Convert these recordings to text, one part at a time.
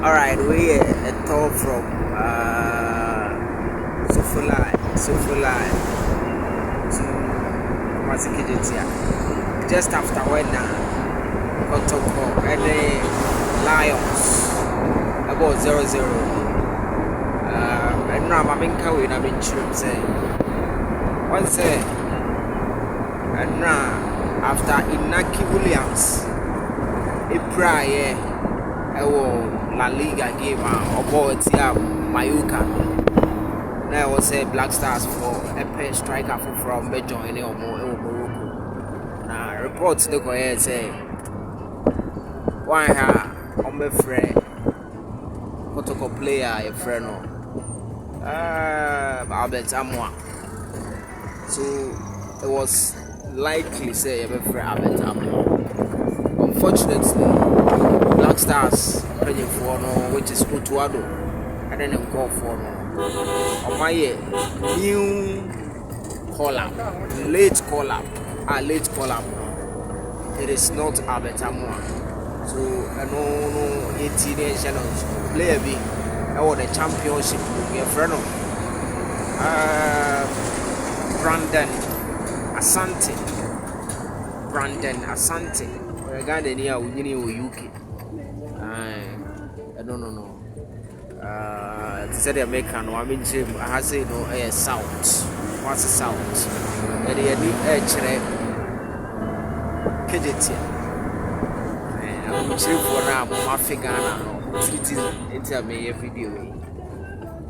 Alright, we a tour from Sofulai to Masikijitia. Just after when Kotoko and the Lions about 0-0. And now I'm in Kawin, I'm in Chirp say. One say, and now after Inaki Williams, a prayer. La Liga game about Mayuka. Now I was say Black Stars for a pair striker from Belgium or Morocco. Now reports look ahead say why on my friend Kotoko player a friend Amoah. So it was likely say a friend Amoah. Unfortunately, Black Stars playing for which is Addo, and then go for on my new late call up. It is not Amoah. So no 18 years player be or the championship with a friend of Brandon Asante. Ganda near UK. No. Said American, I mean, Jim, I say no air south. What's a south? And the edge, Kejetia. I'm cheering for now, my figure. Into me every day.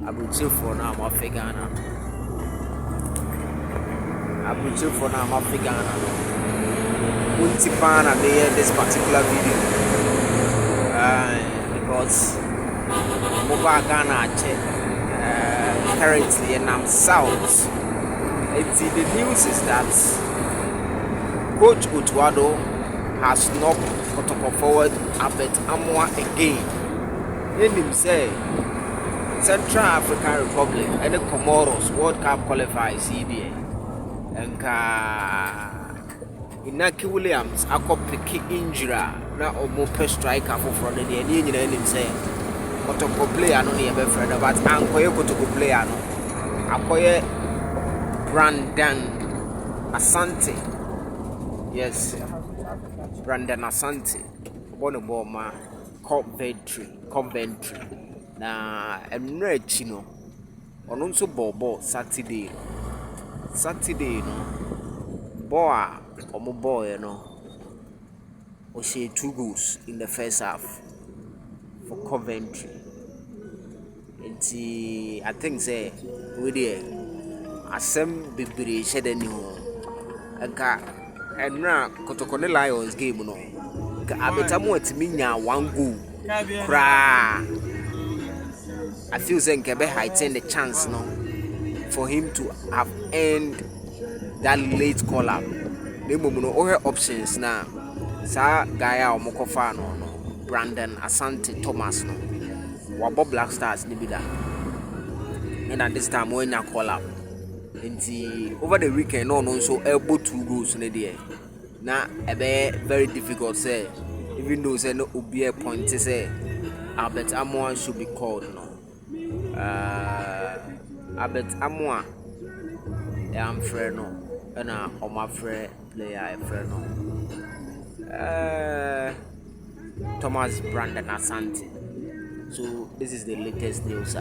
I'm cheering for now, my figure. Multipana made this particular video because Mobile Ghana currently and I'm south. The news is that Coach Otto has knocked Kotoko forward Amoah again. Let him say Central African Republic and the Comoros World Cup qualifiers CBA and Inaki Williams akopiki injury na omo striker for the any him say Kotoko player no dey be friend but ankoye Kotoko player no akoye Brandon Asante. Yes, Brandon Asante born ma Coventry na enre chi no ono nso bobo Saturday no boy boy, she 2 goals in the first half for Coventry. And I think say we there asem bibiri shede ni ho. And now Kotoko Lions game no. Abetamu atimi nya 1 goal. I feel say Nkebe heighten the chance no for him to have earned that late call up. The moment no options now. Sa guy omokofa no Brandon Asante Thomas no. Wabo Black Stars ni bida. And at this time when you call up. And over the weekend no so able 2 goals in there. Now very difficult say. Even though say no be a point say Amoah should be called no. Amoah I'm friend no. And my friend player a friend Thomas Brandon Asante. So this is the latest news.